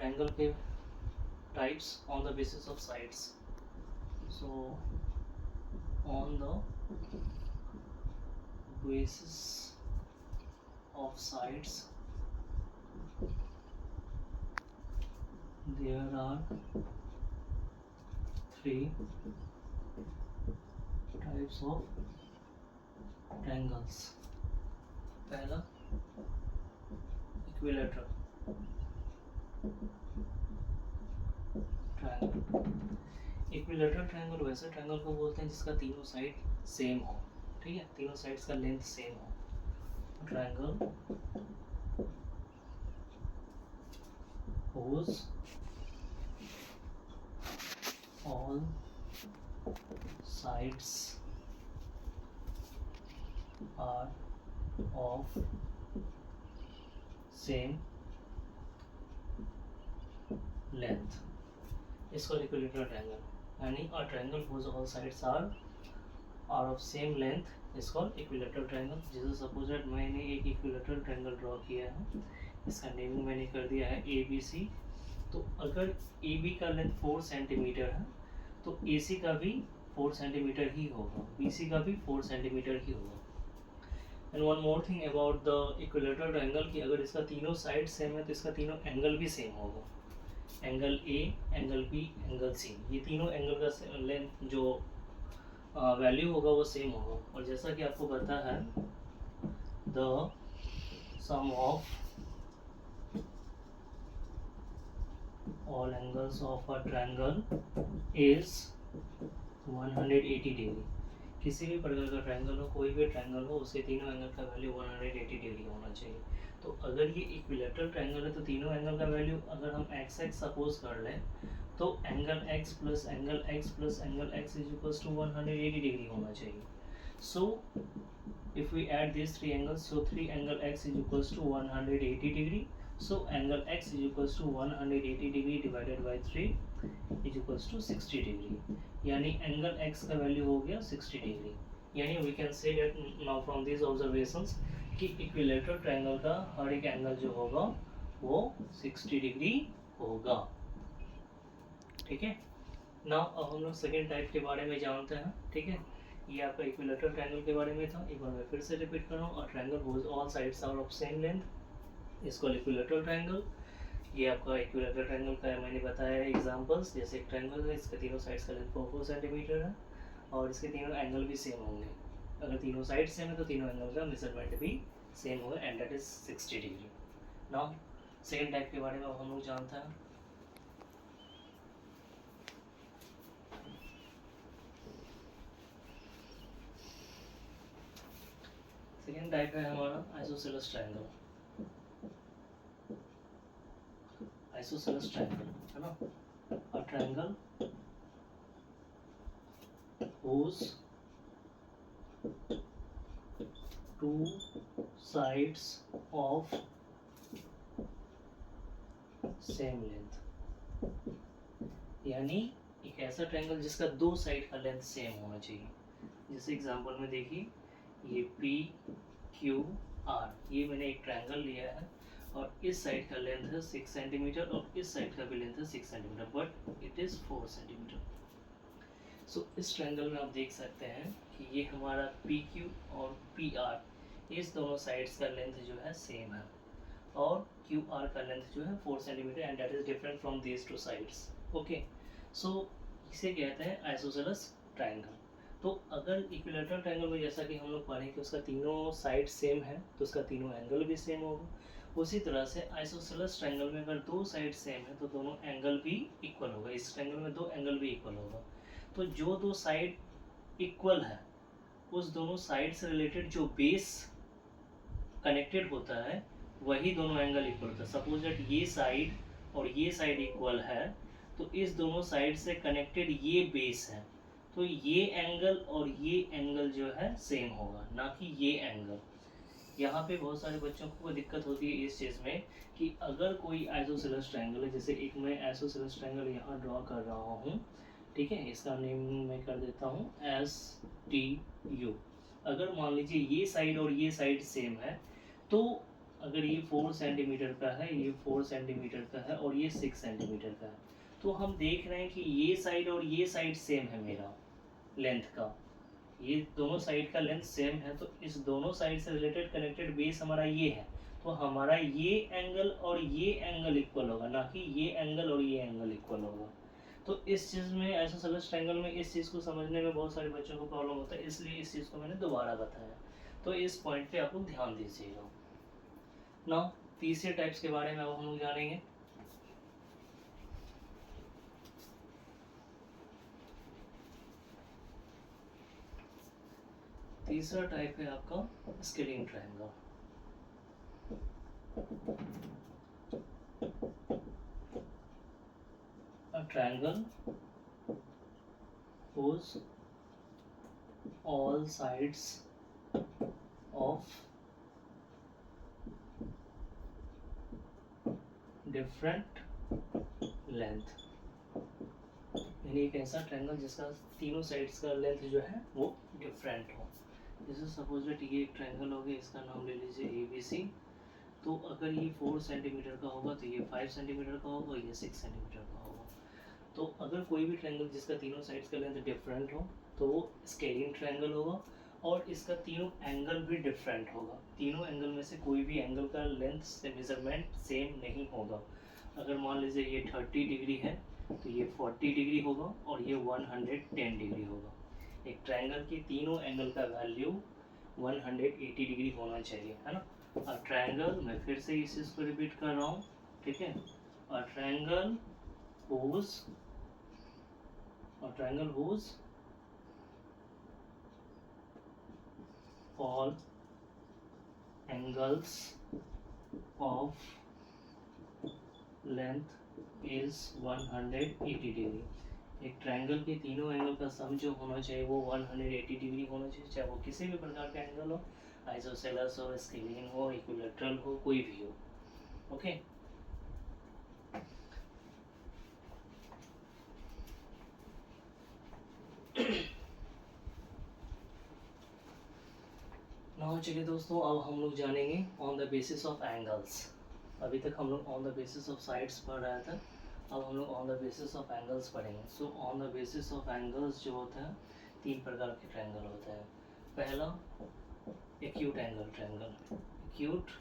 Triangle के types on the basis of sides. So on the basis of sides there are three types of triangles. पहला equilateral triangle. Equilateral triangle वैसे triangle को बोलते हैं जिसका तीनों साइड सेम हो. ठीक है, तीनों साइड्स का लेंथ सेम हो. Triangle whose all sides are of same length. इसको इक्विलेटरल ट्रायंगल, यानी a triangle whose all sides are of same length is called equilateral triangle. जैसे सपोज दैट मैंने एक इक्विलेटरल ट्रायंगल ड्रॉ किया है, इसका नेमिंग मैंने कर दिया है ABC. तो अगर AB का लेंथ 4 सेंटीमीटर है तो AC का भी 4 सेंटीमीटर ही होगा, BC का भी 4 सेंटीमीटर ही होगा. And one more thing about the equilateral triangle कि अगर इसका तीनों साइड सेम है तो इसका तीनों एंगल भी सेम होगा. Angle A, angle B, angle C, ये तीनों एंगल का लेंथ जो वैल्यू होगा वो सेम होगा. और जैसा कि आपको पता है the sum of all angles of a triangle is 180 degree. किसी भी प्रकार का ट्रायंगल हो, कोई भी ट्रायंगल हो, उसके तीनों एंगल का वैल्यू 180 डिग्री होना चाहिए. तो अगर ये इक्विलेटरल ट्रायंगल है तो तीनों एंगल का वैल्यू अगर हम x सपोज कर लें तो angle x plus angle x plus angle x is equals to 180 degree होना चाहिए. So if we add this three angles, so three angle x is equals to 180 degree. So angle x is equals to 180 degree divided by 3 is equals to 60 degree. यानी angle x का value हो गया 60 degree. यानी we can say that now from this observations कि equilateral triangle का हर एक angle जो होगा वो 60 डिग्री होगा. ठीक है. नाउ अब हम लोग सेकेंड टाइप के बारे में जानते हैं. ठीक है, ये आपका इक्विलेटरल ट्रायंगल के बारे में था. एक बार मैं फिर से रिपीट कर रहा हूँ. A triangle whose all sides are of same length is called equilateral triangle. ये आपका इक्विलेटरल ट्रायंगल का मैंने बताया है एग्जांपल्स. जैसे एक ट्रायंगल है, इसके तीनों साइड्स का लेंथ 4 सेंटीमीटर है और इसके तीनों एंगल भी सेम होंगे. अगर तीनों साइड सेम है तो तीनों एंगल का मेजरमेंट भी सेम होगा and that is 60 degree. Now second type के बारे में हम लोग जानते हैं. सेकेंड टाइप है हमारा आइसोसेलेस ट्रायंगल. आइसोसेलेस ट्रायंगल है ना, a triangle whose two sides of same length. यानी एक ऐसा ट्रायंगल जिसका दो साइड का लेंथ सेम होना चाहिए. जैसे एग्जांपल में देखिए, ये पी क्यू आर, ये मैंने एक ट्रायंगल लिया है और इस साइड का लेंथ है 6 सेंटीमीटर और इस साइड का भी लेंथ है 6 centimetre, but it is 4 centimetre. So इस ट्रायंगल में आप देख सकते हैं कि ये हमारा पी क्यू और पी आर, इस दोनों साइड्स का लेंथ जो है सेम है और क्यू आर का लेंथ जो है 4 centimetre and that is different from these two sides. Okay, so इसे कहते हैं आइसोसेलेस ट्रायंगल. तो अगर इक्विलेटरल ट्रायंगल में जैसा कि हम लोग पढ़े कि उसका तीनों साइड सेम है तो उसका तीनों एंगल भी सेम होगा. उसी तरह से आइसोसेलेस ट्रायंगल में अगर दो साइड सेम है तो दोनों एंगल भी इक्वल होगा. इस ट्रायंगल में दो एंगल भी इक्वल होगा. तो जो दो साइड इक्वल है उस दोनों साइड से रिलेटेड जो बेस कनेक्टेड होता है वही दोनों एंगल इक्वल होता है. सपोज दैट ये साइड और ये साइड इक्वल है तो इस दोनों साइड से कनेक्टेड ये बेस है तो ये एंगल और ये एंगल जो है सेम होगा, ना कि ये एंगल. यहाँ पे बहुत सारे बच्चों को दिक्कत होती है इस चीज़ में कि अगर कोई आइसोसेलेस ट्रायंगल है, जैसे एक मैं आइसोसेलेस ट्रायंगल यहाँ ड्रॉ कर रहा हूँ. ठीक है, इसका नेम मैं कर देता हूँ STU. अगर मान लीजिए ये साइड और ये साइड सेम है तो अगर ये 4 सेंटीमीटर का है, ये 4 सेंटीमीटर का है और ये 6 सेंटीमीटर का है, तो हम देख रहे हैं कि ये साइड और ये साइड सेम है मेरा लेंथ का, ये दोनों साइड का लेंथ सेम है, तो इस दोनों साइड से रिलेटेड कनेक्टेड बेस हमारा ये है, तो हमारा ये एंगल और ये एंगल इक्वल होगा, ना कि ये एंगल और ये एंगल इक्वल होगा। तो इस चीज़ में आइसोसेलेस ट्रायंगल में इस चीज़ को समझने में बहुत सारे बच्चों को प्रॉब्लम होता है, इसलिए इस चीज़ को मैंने दोबारा बताया। तो इस पॉइंट पे आप लोग ध्यान दीजिएगा। ना तीसरे टाइप्स के बारे में अब हम लोग जानेंगे। तीसरा टाइप है आपका scaling triangle. A triangle whose all sides of different length, यानी एक ऐसा ट्रायंगल जिसका तीनों साइड्स का लेंथ जो है वो डिफरेंट हो। जैसे सपोज दैट ये एक ट्रायंगल हो गया, इसका नाम ले लीजिए ABC। तो अगर ये 4 सेंटीमीटर का होगा तो ये 5 सेंटीमीटर का होगा, ये 6 सेंटीमीटर का होगा। तो अगर कोई भी ट्रायंगल जिसका तीनों साइड्स का लेंथ डिफरेंट हो तो वो स्केलिंग ट्रायंगल होगा, और इसका तीनों एंगल भी डिफरेंट होगा। तीनों एंगल में से कोई भी एंगल का लेंथ से मेजरमेंट सेम नहीं होगा। अगर मान लीजिए ये 30 डिग्री है तो ये 40 डिग्री होगा और ये 110 डिग्री होगा। एक ट्रायंगल के तीनों एंगल का वैल्यू 180 डिग्री होना चाहिए, है ना। और ट्रायंगल, मैं फिर से इस चीज़ को रिपीट कर रहा हूँ, ठीक है। और triangle whose all angles of length is 180 degree. एक ट्रायंगल के तीनों एंगल का सम जो होना चाहिए वो 180 डिग्री होना चाहिए, चाहे वो किसी भी प्रकार का एंगल हो, आइसोसेलेस हो, स्केलिंग हो, इक्विलैटरल हो, कोई भी हो। ओके। नाउ चलिए दोस्तों, अब हम लोग जानेंगे on the basis of angles. अभी तक हम लोग on the basis of sides पढ़ रहे थे, अब हम लोग on the basis of angles पढ़ेंगे। So on the basis of angles जो होता है, 3 प्रकार के ट्रायंगल होते हैं। पहला acute angle triangle, acute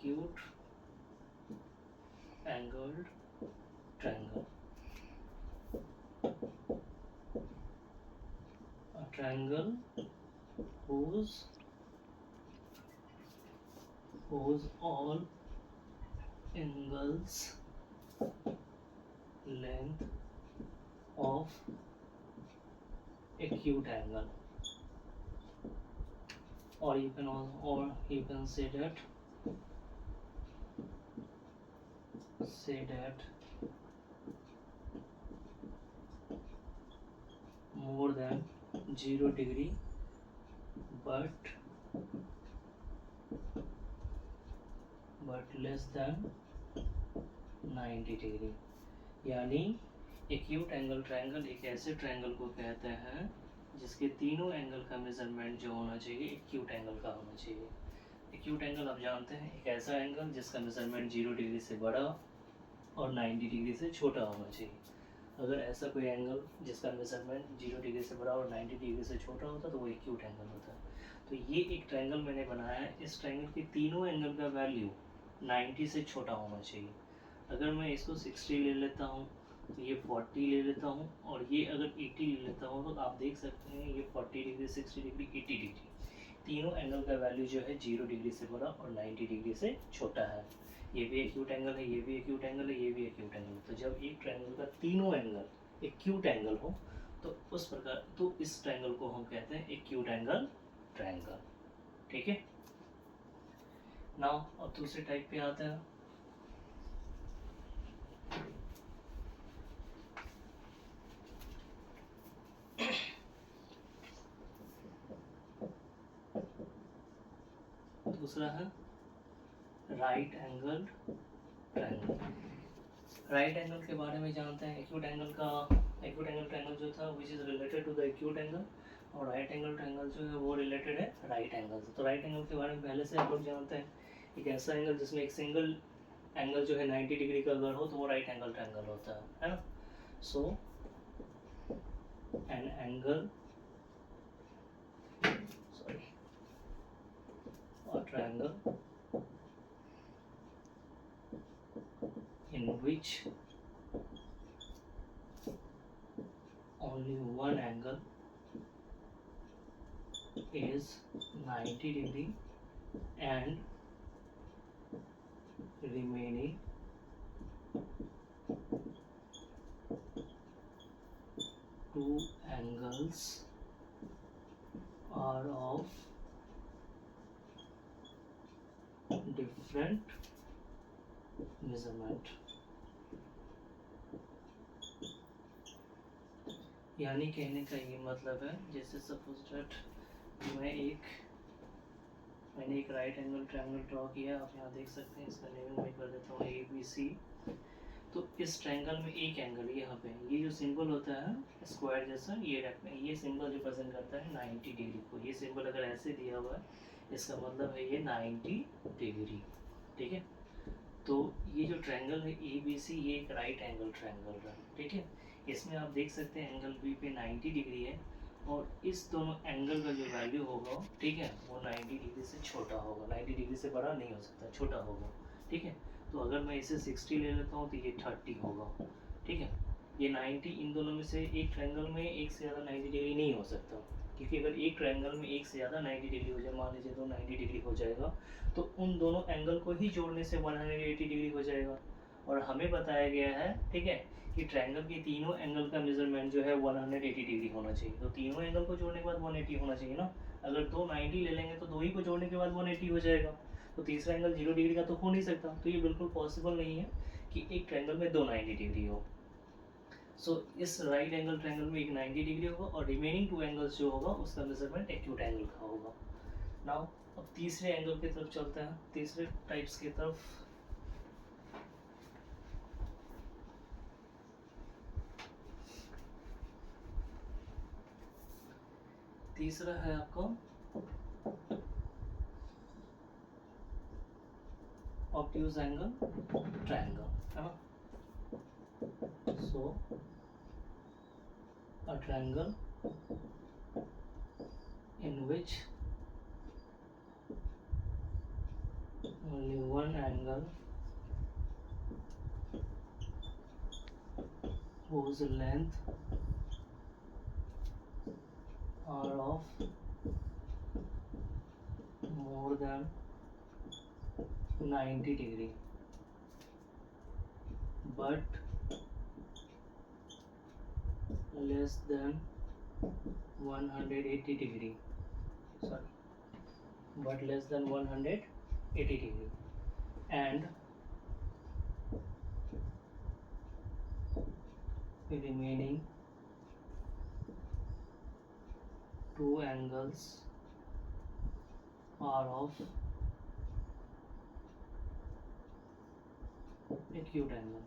acute angled triangle, a triangle whose all angles length of acute angle, or you can say that more than 0 degree but less than 90 degree. यानी acute angle triangle एक ऐसे triangle को कहते हैं जिसके तीनों angle का measurement जो होना चाहिए एक्यूट एंगल का होना चाहिए। एक्यूट एंगल आप जानते हैं, एक ऐसा एंगल जिसका मेजरमेंट 0 डिग्री से बड़ा और 90 डिग्री से छोटा होना चाहिए। अगर ऐसा कोई एंगल जिसका मेजरमेंट 0 डिग्री से बड़ा और 90 डिग्री से छोटा होता तो वो एक्यूट एंगल होता है। तो ये एक ट्रायंगल मैंने बनाया है, इस ट्रायंगल के तीनों एंगल का वैल्यू 90 से छोटा होना चाहिए। अगर मैं इसको 60 ले लेता हूँ तो ये 40 ले लेता हूँ, और ये अगर 80 ले लेता हूँ तो आप देख सकते हैं ये 40 डिग्री, 60 डिग्री, 80 डिग्री, तीनों एंगल का वैल्यू जो है 0 डिग्री से बड़ा और 90 डिग्री से छोटा है। ये भी एक्यूट एंगल है, ये भी एक्यूट एंगल है, ये भी एक्यूट एंगल है। तो जब एक ट्रायंगल का तीनों एंगल एक्यूट एंगल हो तो उस प्रकार, तो इस ट्रायंगल को हम कहते हैं एक्यूट एंगल ट्रायंगल, ठीक है। नाउ अब दूसरे टाइप पे आते हैं। दूसरा है right angle triangle. Right angle के बारे में जानते हैं। एक्यूट एंगल ट्रायंगल जो था which is related to the acute angle, और राइट एंगल ट्रायंगल जो है वो रिलेटेड है राइट एंगल से। तो राइट एंगल के बारे में पहले से आप लोग जानते हैं, एक ऐसा एंगल जिसमें एक सिंगल एंगल जो है 90 डिग्री का अगर हो तो वो राइट एंगल ट्रायंगल होता है ना। So an angle or triangle in which only one angle is 90 degree and remaining two angles are of different measurement। यानी कहने का ये मतलब है, जैसे सपोज दैट मैंने एक राइट एंगल ट्रायंगल ड्रॉ किया, आप यहाँ देख सकते हैं, इसका नेम मैं कर देता हूँ ABC। तो इस ट्रायंगल में एक एंगल यहाँ पे, ये जो सिंबल होता है स्क्वायर जैसा, ये सिंबल रिप्रेजेंट करता है 90 डिग्री को। ये सिंबल अगर ऐसे दिया हुआ है इसका मतलब है ये 90 डिग्री, ठीक है। तो ये जो ट्रायंगल है ABC ये एक राइट एंगल ट्रायंगल है, ठीक है। इसमें आप देख सकते हैं एंगल B पे 90 डिग्री है और इस दोनों एंगल का जो वैल्यू होगा, ठीक है, वो 90 डिग्री से छोटा होगा, 90 डिग्री से बड़ा नहीं हो सकता, छोटा होगा, ठीक है। तो अगर मैं इसे 60 ले लेता हूँ तो ये 30 होगा, ठीक है। ये 90 इन दोनों में से एक ट्रायंगल में एक से ज़्यादा 90 डिग्री नहीं हो सकता, क्योंकि अगर एक ट्रायंगल में एक से ज़्यादा 90 डिग्री हो जाए, मान लीजिए तो 90 डिग्री हो जाएगा, तो उन दोनों एंगल को ही जोड़ने से 180 डिग्री हो जाएगा। और हमें बताया गया है, ठीक है, कि ट्रायंगल के तीनों एंगल का मेजरमेंट जो है 180 डिग्री होना चाहिए। तो तीनों एंगल को जोड़ने के बाद 180 होना चाहिए ना। अगर दो 90 ले लेंगे तो दो ही को जोड़ने के बाद 180 हो जाएगा, तो तीसरा एंगल 0 डिग्री का तो हो नहीं सकता। तो ये बिल्कुल पॉसिबल नहीं है कि एक ट्रायंगल में दो 90 डिग्री हो। सो इस राइट एंगल ट्रायंगल में एक 90 डिग्री होगा और रिमेनिंग टू एंगल्स जो होगा उसका मेजरमेंट एक्यूट एंगल का होगा। नाउ अब तीसरे एंगल की तरफ चलते हैं, तीसरे टाइप्स की तरफ। तीसरा है आपका ऑब्ट्यूज एंगल ट्रायंगल, है ना। सो a triangle in which only one angle whose length are of more than 90 degree but less than 180 degree, but less than 180 degree, and remaining two angles are of acute angle।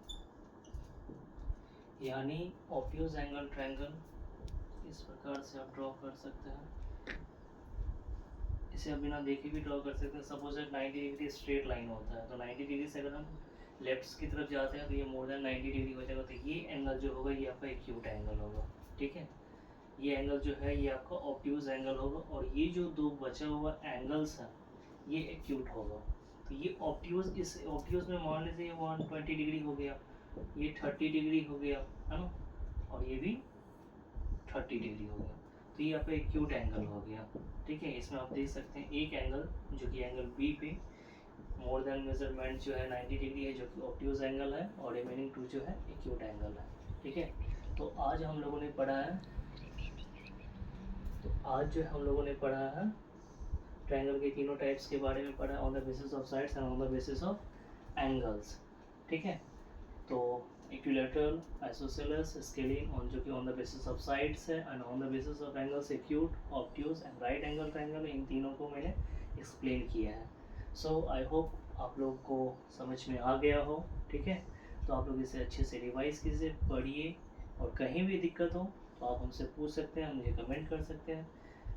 यानी obtuse angle triangle इस प्रकार से आप draw कर सकते हैं, इसे आप बिना देखे भी ड्रॉ कर सकते हैं। सपोज 90 डिग्री स्ट्रेट लाइन होता है, तो 90 डिग्री से अगर हम लेफ्ट की तरफ जाते हैं तो ये मोर देन 90 डिग्री हो जाएगा, तो ये एंगल जो होगा ये आपका एक्यूट एंगल होगा, ठीक है। ये एंगल जो है ये आपका ऑब्ट्यूज एंगल होगा और ये जो दो बचा हुआ एंगल्स हैं ये एक्यूट होगा। तो ये ऑब्ट्यूज, इस ऑब्ट्यूज में मान लीजिए 120 डिग्री हो गया, ये 30 डिग्री हो गया, है ना, और ये भी 30 डिग्री हो गया, तो ये आपका एक्यूट एंगल हो गया, ठीक है। इसमें आप देख सकते हैं एक एंगल जो कि एंगल बी पे मोर देन मेजरमेंट जो है 90 डिग्री है, जो कि ऑब्ट्यूज एंगल है, और रिमेनिंग टू जो है एक्यूट एंगल है, ठीक है। तो आज हम लोगों ने पढ़ा है ट्रायंगल के तीनों टाइप्स के बारे में पढ़ा, on the basis of sides and on the basis of angles, ठीक है। तो इक्विलैटरल, आइसोसेलेस, स्केलिन ऑन जो कि on the basis of sides है, and on the basis of angles acute, obtuse and right angle triangle, इन तीनों को मैंने एक्सप्लेन किया है। सो आई होप आप लोग को समझ में आ गया हो, ठीक है। तो आप लोग इसे अच्छे से रिवाइज कीजिए, पढ़िए, और कहीं भी दिक्कत हो तो आप हमसे पूछ सकते हैं, मुझे कमेंट कर सकते हैं।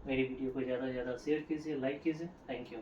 मेरी वीडियो को ज़्यादा से ज़्यादा शेयर कीजिए, लाइक कीजिए। Thank you.